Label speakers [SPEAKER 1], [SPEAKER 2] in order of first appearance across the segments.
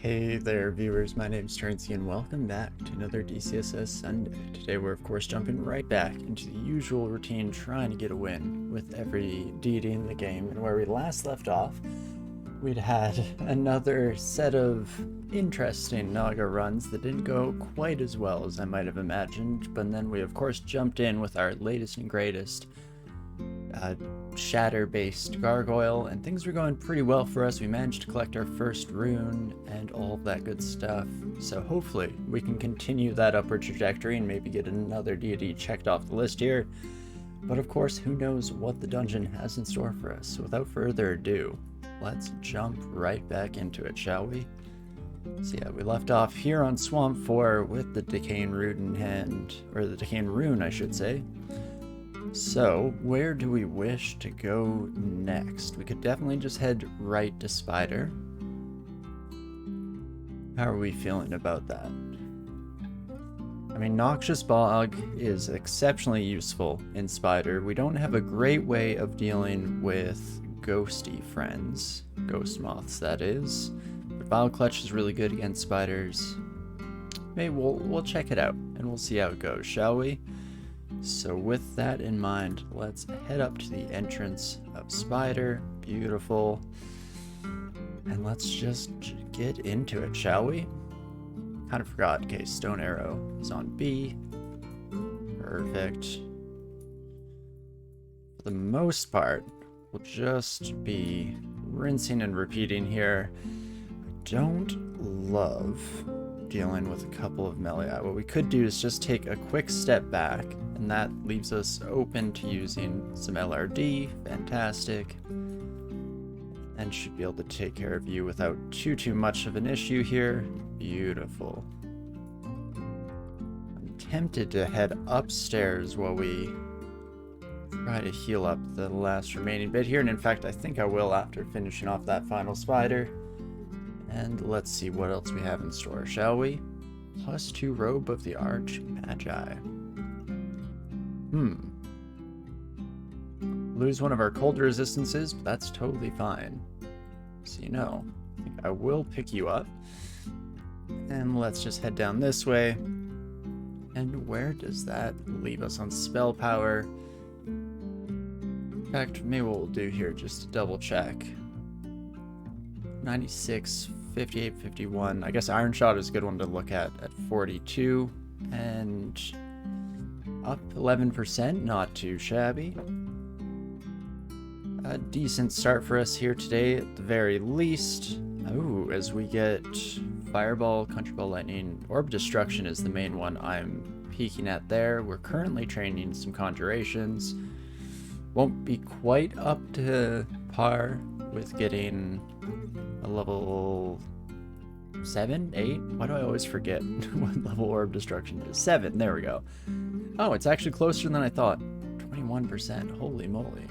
[SPEAKER 1] Hey there viewers, my name's Torinski and welcome back to another DCSS Sunday. Today we're of course jumping right back into the usual routine, trying to get a win with every deity in the game. And where we last left off, we'd had another set of interesting Naga runs that didn't go quite as well as I might have imagined, but then we of course jumped in with our latest and greatest Shatter based Gargoyle, and things were going pretty well for us. We managed to collect our first rune and all of that good stuff, so hopefully we can continue that upward trajectory and maybe get another deity checked off the list here. But of course, who knows what the dungeon has in store for us. So without further ado, let's jump right back into it, shall we? So yeah, we left off here on Swamp 4 with the Decaying Root in hand, or the Decaying Rune I should say. So, where do we wish to go next? We could definitely just head right to Spider. How are we feeling about that? I mean, Noxious Bog is exceptionally useful in Spider. We don't have a great way of dealing with ghosty friends. Ghost moths, that is. But Vile Clutch is really good against spiders. Maybe we'll check it out, and we'll see how it goes, shall we? So with that in mind, let's head up to the entrance of Spider. Beautiful. And let's just get into it, shall we? Kind of forgot. Okay, Stone Arrow is on B. Perfect. For the most part, we'll just be rinsing and repeating here. I don't love dealing with a couple of melee. What we could do is just take a quick step back, and that leaves us open to using some LRD. Fantastic. And should be able to take care of you without too much of an issue here. Beautiful. I'm tempted to head upstairs while we try to heal up the last remaining bit here, and in fact I think I will after finishing off that final spider. And let's see what else we have in store, shall we? +2 Robe of the Arch Magi. Lose one of our cold resistances, but that's totally fine. So, you know, I think I will pick you up. And let's just head down this way. And where does that leave us on spell power? In fact, maybe what we'll do here, just to double check. 96, 58, 51. I guess Iron Shot is a good one to look at 42. And up 11%, not too shabby. A decent start for us here today at the very least. Oh, as we get Fireball, Country Ball, Lightning, Orb Destruction is the main one I'm peeking at there. We're currently training some Conjurations. Won't be quite up to par with getting a level 7, 8? Why do I always forget what level Orb Destruction is? 7, there we go. Oh, it's actually closer than I thought. 21%, holy moly.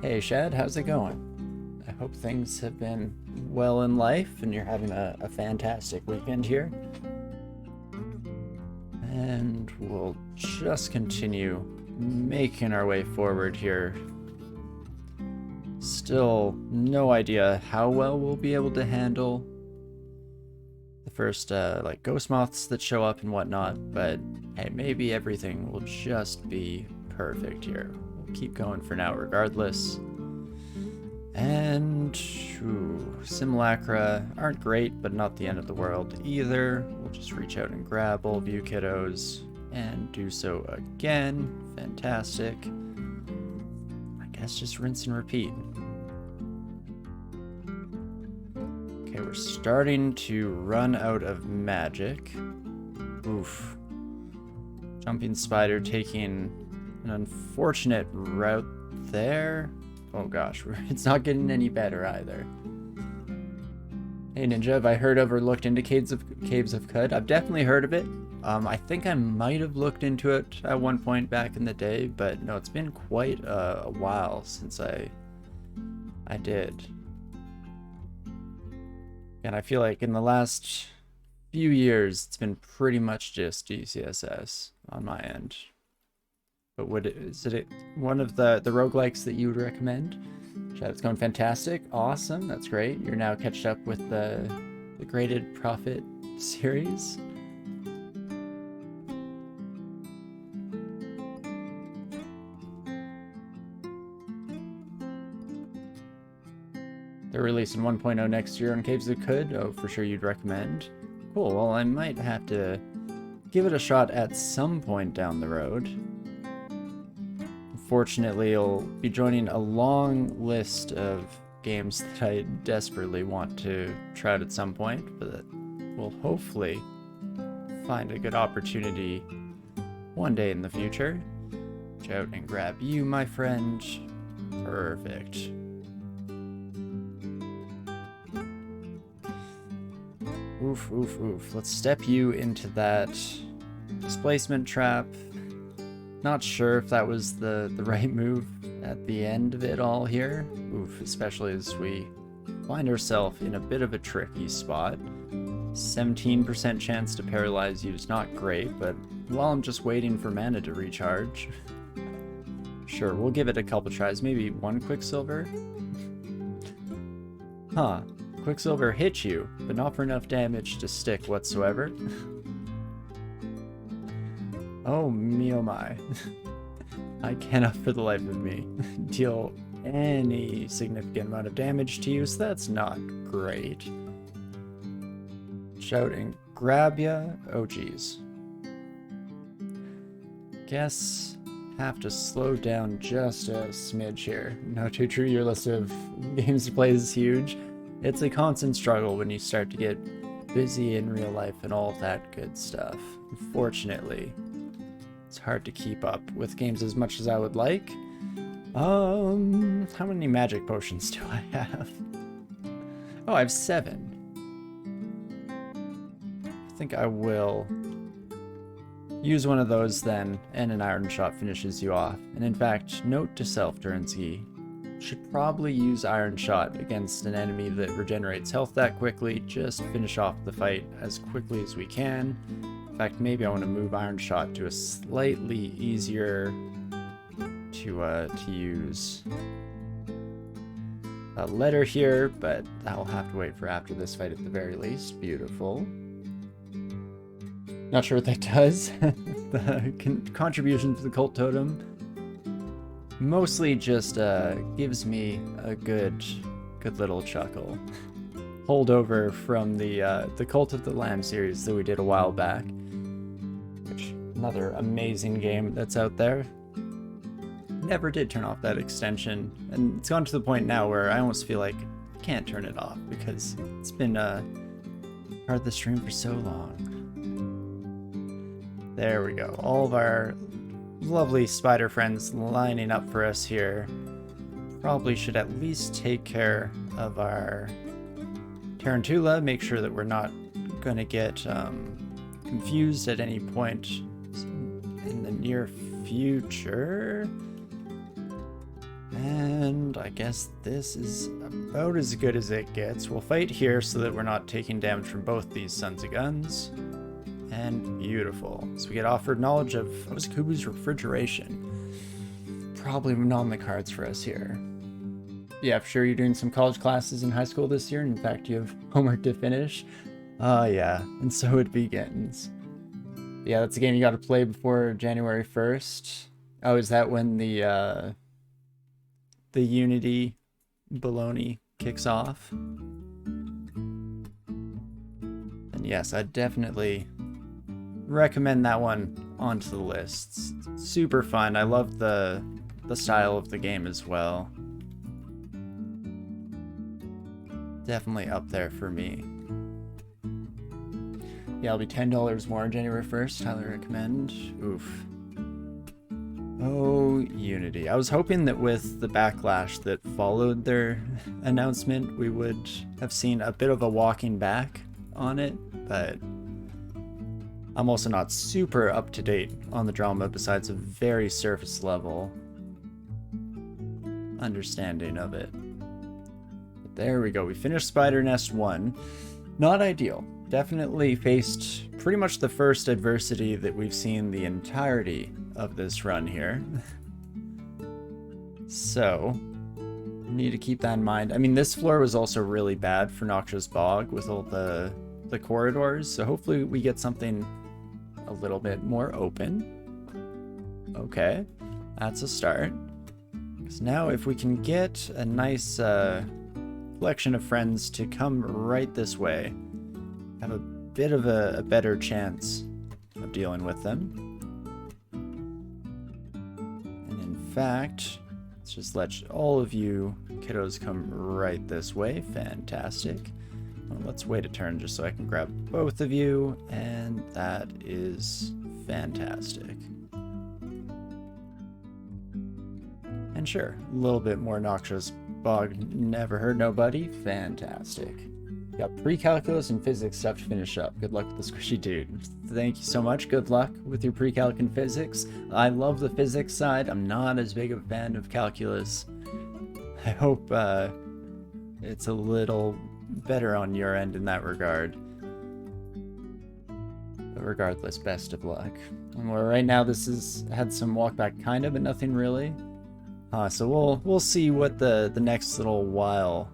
[SPEAKER 1] Hey Shad, how's it going? I hope things have been well in life and you're having a fantastic weekend here. And we'll just continue making our way forward here. Still no idea how well we'll be able to handle the first like ghost moths that show up and whatnot, but hey, maybe everything will just be perfect here. We'll keep going for now regardless. And Simulacra aren't great, but not the end of the world either. We'll just reach out and grab all of you kiddos and do so again. Fantastic. I guess just rinse and repeat. Okay, we're starting to run out of magic. Oof. Jumping Spider taking an unfortunate route there. Oh gosh, it's not getting any better either. Hey Ninja, have I heard of or looked into Caves of Khud? I've definitely heard of it. I think I might have looked into it at one point back in the day, but no, it's been quite a while since I did. And I feel like in the last few years, it's been pretty much just DCSS on my end. But is it one of the roguelikes that you would recommend? Chat, it's going fantastic. Awesome. That's great. You're now catched up with the the Graded Prophet series. They're releasing 1.0 next year on Caves That Could. Oh, for sure you'd recommend. Cool, well I might have to give it a shot at some point down the road. Unfortunately, I'll be joining a long list of games that I desperately want to try out at some point, but we'll hopefully find a good opportunity one day in the future. Reach out and grab you, my friend. Perfect. Oof, oof, oof. Let's step you into that displacement trap. Not sure if that was the right move at the end of it all here. Oof, especially as we find ourselves in a bit of a tricky spot. 17% chance to paralyze you is not great, but while I'm just waiting for mana to recharge, sure, we'll give it a couple tries. Maybe one Quicksilver? Huh. Quicksilver hit you, but not for enough damage to stick whatsoever. Oh me oh my. I cannot for the life of me deal any significant amount of damage to you, so that's not great. Shout and grab ya. Oh geez. Guess have to slow down just a smidge here. No, too true, your list of games to play is huge. It's a constant struggle when you start to get busy in real life and all that good stuff. Unfortunately, it's hard to keep up with games as much as I would like. How many magic potions do I have? Oh, I have 7. I think I will use one of those then, and an Iron Shot finishes you off. And in fact, note to self, Torinski, should probably use Iron Shot against an enemy that regenerates health that quickly. Just finish off the fight as quickly as we can. In fact, maybe I want to move Iron Shot to a slightly easier to use a letter here, but I'll have to wait for after this fight at the very least. Beautiful. Not sure what that does. The contribution to the Cult Totem mostly just gives me a good little chuckle. Holdover from the Cult of the Lamb series that we did a while back, which another amazing game that's out there. Never did turn off that extension, and it's gone to the point now where I almost feel like I can't turn it off because it's been part of the stream for so long. There we go. All of our lovely spider friends lining up for us here. Probably should at least take care of our Tarantula, make sure that we're not going to get confused at any point in the near future. And I guess this is about as good as it gets. We'll fight here so that we're not taking damage from both these sons of guns. And beautiful. So we get offered knowledge of Ozakubu's refrigeration. Probably not on the cards for us here. Yeah, for sure you're doing some college classes in high school this year. And in fact, you have homework to finish. Yeah, and so it begins. Yeah, that's a game you got to play before January 1st. Oh, is that when the Unity baloney kicks off? And yes, I definitely recommend that one onto the list. It's super fun. I love the style of the game as well. Definitely up there for me. Yeah, it'll be $10 more on January 1st. Highly recommend. Oof. Oh, Unity. I was hoping that with the backlash that followed their announcement, we would have seen a bit of a walking back on it, but I'm also not super up to date on the drama besides a very surface level understanding of it. But there we go. We finished Spider Nest 1. Not ideal. Definitely faced pretty much the first adversity that we've seen the entirety of this run here. So, Need to keep that in mind. I mean, this floor was also really bad for Noxious Bog with all the corridors, so hopefully we get something a little bit more open. Okay, that's a start. So now if we can get a nice collection of friends to come right this way, have a bit of a better chance of dealing with them. And in fact, let's just let all of you kiddos come right this way. Fantastic. Well, let's wait a turn just so I can grab both of you, and that is fantastic. And sure, a little bit more Noxious Bog, never hurt nobody. Fantastic. Got pre-calculus and physics stuff to finish up. Good luck with the squishy dude. Thank you so much. Good luck with your pre-calc and physics. I love the physics side. I'm not as big of a fan of calculus. I hope it's a little better on your end in that regard. But regardless, best of luck. Well, right now this has had some walk back kind of, but nothing really. So we'll see what the next little while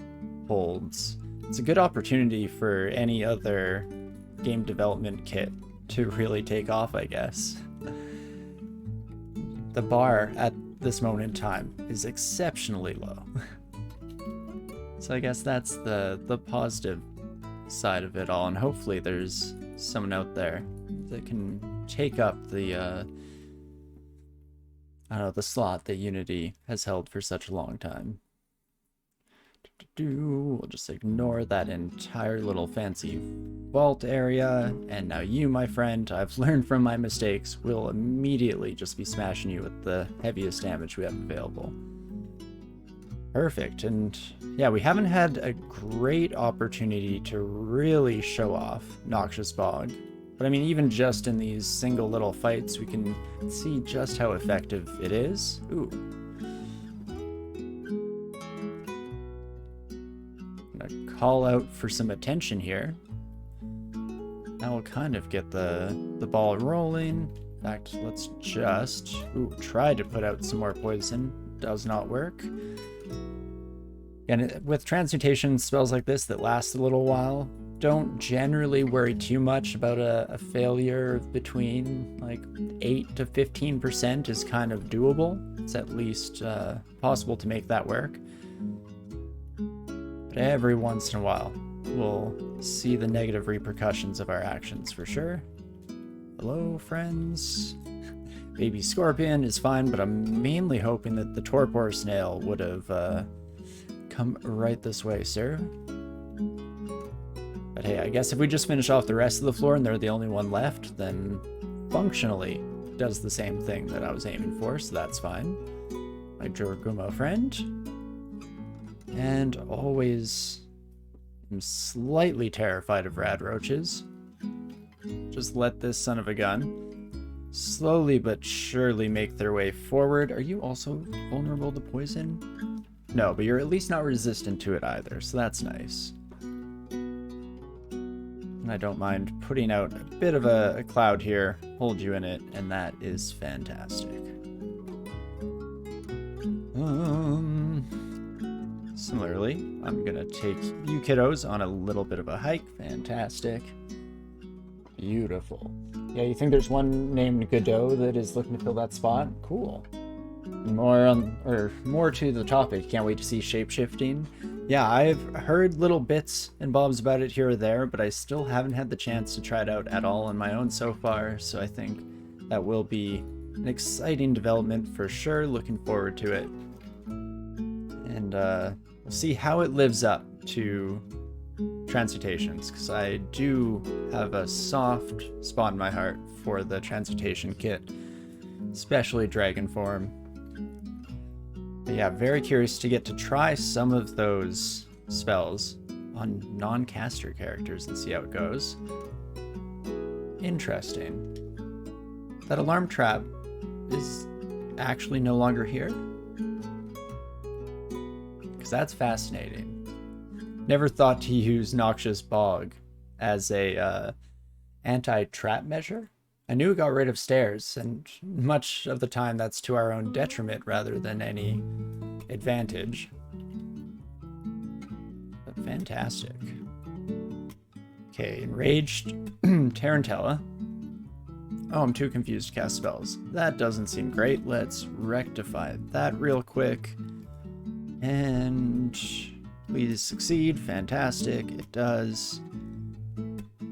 [SPEAKER 1] holds. It's a good opportunity for any other game development kit to really take off, I guess. The bar at this moment in time is exceptionally low. So I guess that's the positive side of it all, and hopefully there's someone out there that can take up the I don't know, the slot that Unity has held for such a long time. We'll just ignore that entire little fancy vault area, and now you, my friend, I've learned from my mistakes, will immediately just be smashing you with the heaviest damage we have available. Perfect, and yeah, we haven't had a great opportunity to really show off Noxious Bog. But I mean, even just in these single little fights, we can see just how effective it is. Ooh. I'm gonna call out for some attention here. Now we'll kind of get the ball rolling. In fact, let's just try to put out some more poison. Does not work. And with transmutation spells like this that last a little while, don't generally worry too much about a failure between like 8 to 15% is kind of doable. It's at least possible to make that work. But every once in a while, we'll see the negative repercussions of our actions for sure. Hello, friends. Baby Scorpion is fine, but I'm mainly hoping that the Torpor Snail would have come right this way, sir. But hey, I guess if we just finish off the rest of the floor and they're the only one left, then functionally does the same thing that I was aiming for, so that's fine. My Jorgumo friend. And always am slightly terrified of rad roaches. Just let this son of a gun slowly but surely make their way forward. Are you also vulnerable to poison? No, but you're at least not resistant to it either, so that's nice. And I don't mind putting out a bit of a cloud here, hold you in it, and that is fantastic. Similarly, I'm gonna take you kiddos on a little bit of a hike. Fantastic. Beautiful. Yeah, you think there's one named Godot that is looking to fill that spot? Cool. More to the topic, can't wait to see shapeshifting. Yeah, I've heard little bits and bobs about it here or there, but I still haven't had the chance to try it out at all on my own so far, so I think that will be an exciting development for sure. Looking forward to it. And we'll see how it lives up to transmutations, because I do have a soft spot in my heart for the transmutation kit, especially Dragon Form. But yeah, very curious to get to try some of those spells on non-caster characters and see how it goes. Interesting. That alarm trap is actually no longer here? Because that's fascinating. Never thought to use Noxious Bog as a anti-trap measure. I knew it got rid of stairs, and much of the time that's to our own detriment rather than any advantage. fantastic. Okay, enraged Tarantella. Oh, I'm too confused to cast spells. That doesn't seem great. Let's rectify that real quick. And please succeed. Fantastic. It does.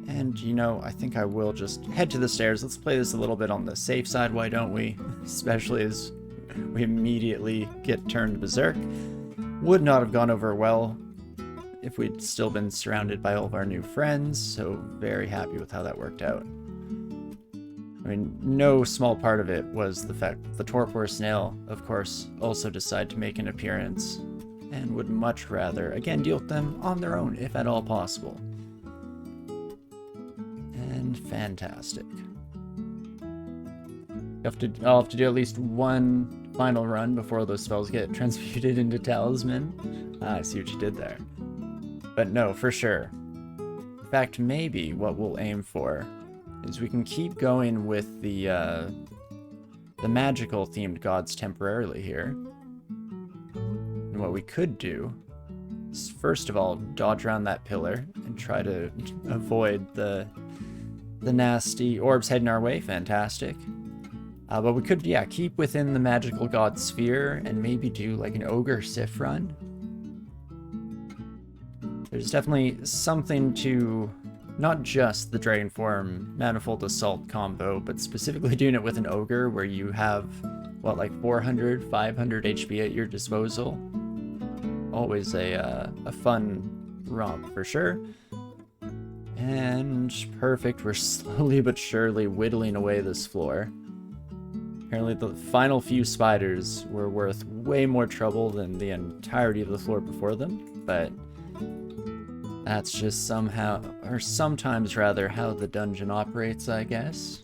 [SPEAKER 1] And, you know, I think I will just head to the stairs. Let's play this a little bit on the safe side, why don't we? Especially as we immediately get turned berserk. Would not have gone over well if we'd still been surrounded by all of our new friends, so very happy with how that worked out. I mean, no small part of it was the fact that the torpor snail, of course, also decided to make an appearance, and would much rather, again, deal with them on their own, if at all possible. And fantastic. I'll have to do at least one final run before those spells get transmuted into talisman. I see what you did there. But no, for sure. In fact, maybe what we'll aim for is we can keep going with the magical themed gods temporarily here. And what we could do is, first of all, dodge around that pillar and try to avoid the nasty orbs heading our way. Fantastic. But we could, yeah, keep within the magical god sphere and maybe do like an ogre Sif run. There's definitely something to not just the Dragon Form Manifold Assault combo, but specifically doing it with an ogre where you have, what, like 400, 500 HP at your disposal. Always a fun romp for sure. And perfect, we're slowly but surely whittling away this floor. Apparently the final few spiders were worth way more trouble than the entirety of the floor before them, but that's just somehow, or sometimes rather, how the dungeon operates, I guess.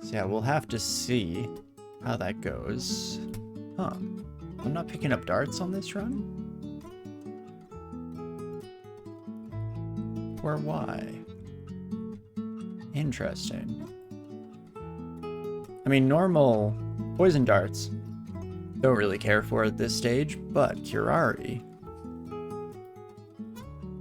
[SPEAKER 1] So yeah, we'll have to see how that goes. Huh. I'm not picking up darts on this run? Or why? Interesting. I mean, normal poison darts don't really care for at this stage, but Curari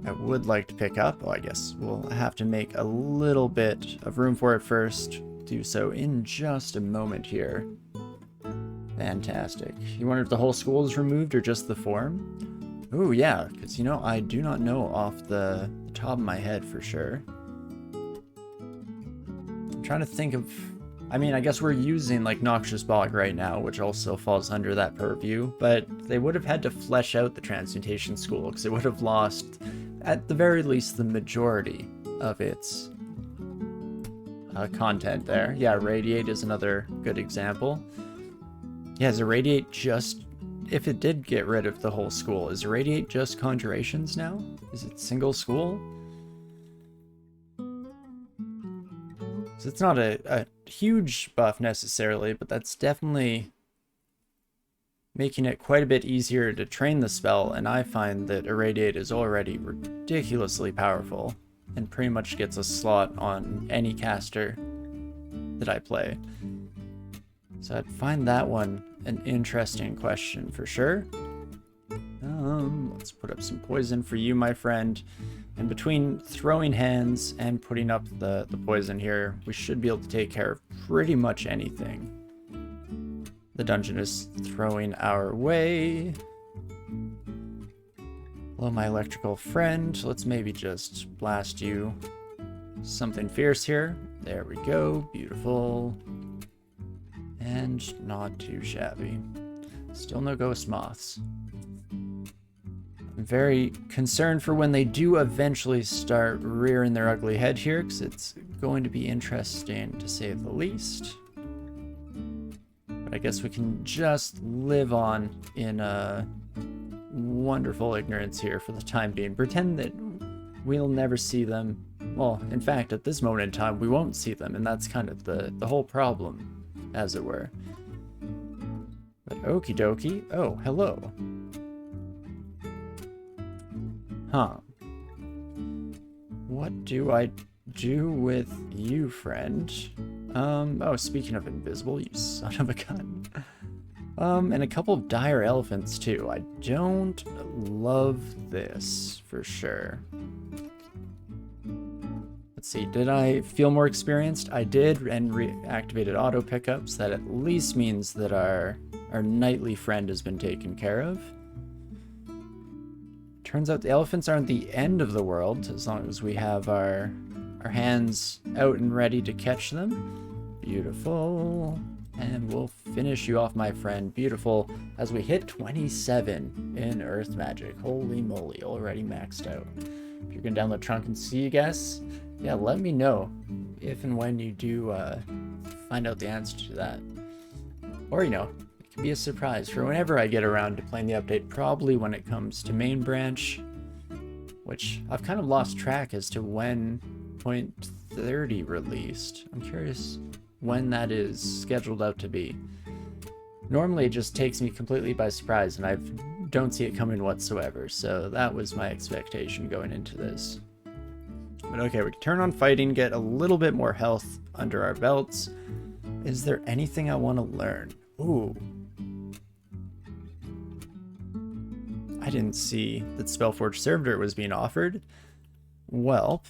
[SPEAKER 1] I would like to pick up. Well, I guess we'll have to make a little bit of room for it first. Do so in just a moment here. Fantastic. You wonder if the whole school is removed or just the form? Ooh, yeah, because, you know, I do not know off the top of my head for sure. I'm trying to think of... I mean, I guess we're using, like, Noxious Bog right now, which also falls under that purview, but they would have had to flesh out the Transmutation School, because it would have lost, at the very least, the majority of its content there. Yeah, Radiate is another good example. Yeah, is Irradiate just... If it did get rid of the whole school, is Irradiate just Conjurations now? Is it single school? So it's not a huge buff necessarily, but that's definitely making it quite a bit easier to train the spell, and I find that Irradiate is already ridiculously powerful and pretty much gets a slot on any caster that I play. So I'd find that one an interesting question for sure. Let's put up some poison for you, my friend. And between throwing hands and putting up the poison here, we should be able to take care of pretty much anything the dungeon is throwing our way. Hello, my electrical friend. Let's maybe just blast you something fierce here. There we go. Beautiful. And not too shabby. Still no ghost moths. I'm very concerned for when they do eventually start rearing their ugly head here, because it's going to be interesting to say the least. But I guess we can just live on in a wonderful ignorance here for the time being. Pretend that we'll never see them. Well, in fact, at this moment in time, we won't see them, and that's kind of the whole problem, as it were. But okie dokie. Oh, hello. Huh. What do I do with you, friend? Oh, speaking of invisible, you son of a gun. And a couple of dire elephants too. I don't love this for sure. Let's see, did I feel more experienced? I did, and reactivated auto pickups. That at least means that our nightly friend has been taken care of. Turns out the elephants aren't the end of the world, as long as we have our hands out and ready to catch them. Beautiful. And we'll finish you off, my friend. Beautiful. As we hit 27 in Earth Magic. Holy moly, already maxed out. If you're going to download Trunk and see, guess, yeah, let me know if and when you do find out the answer to that. Or, you know, it can be a surprise for whenever I get around to playing the update, probably when it comes to main branch, which I've kind of lost track as to when .30 released. I'm curious when that is scheduled out to be. Normally it just takes me completely by surprise and I don't see it coming whatsoever, so that was my expectation going into this. But okay, we can turn on fighting, get a little bit more health under our belts. Is there anything I want to learn? Ooh. I didn't see that Spellforge Servitor was being offered. Well,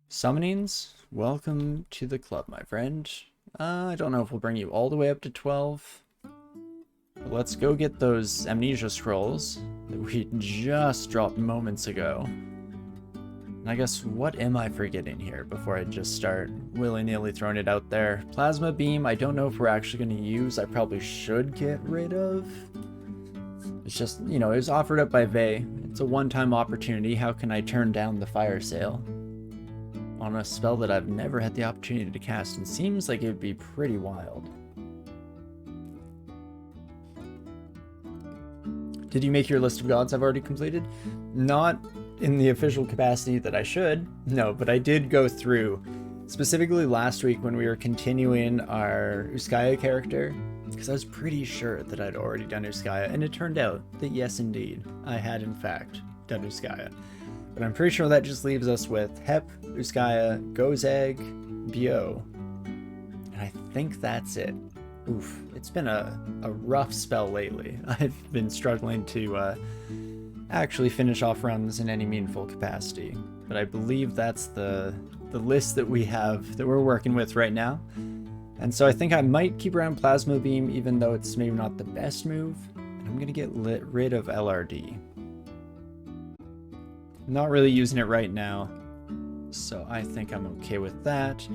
[SPEAKER 1] summonings, welcome to the club, my friend. I don't know if we'll bring you all the way up to 12. But let's go get those amnesia scrolls that we just dropped moments ago. And I guess, what am I forgetting here before I just start willy-nilly throwing it out there? Plasma Beam, I don't know if we're actually going to use. I probably should get rid of. It's just, you know, it was offered up by Vey. It's a one-time opportunity. How can I turn down the fire sale on a spell that I've never had the opportunity to cast, and seems like it would be pretty wild. Did you make your list of gods I've already completed? Not in the official capacity that I should, no, but I did go through, specifically last week when we were continuing our Uskaya character, because I was pretty sure that I'd already done Uskaya, and it turned out that yes indeed, I had in fact done Uskaya. But I'm pretty sure that just leaves us with Hep, Uskaya, Gozag, Bio. And I think that's it. Oof, it's been a rough spell lately. I've been struggling to actually finish off runs in any meaningful capacity. But I believe that's the list that we have, that we're working with right now. And so I think I might keep around Plasma Beam, even though it's maybe not the best move. And I'm going to get rid of LRD. Not really using it right now, so I think I'm okay with that.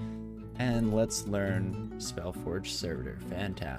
[SPEAKER 1] And let's learn Spellforge Servitor. Fantastic.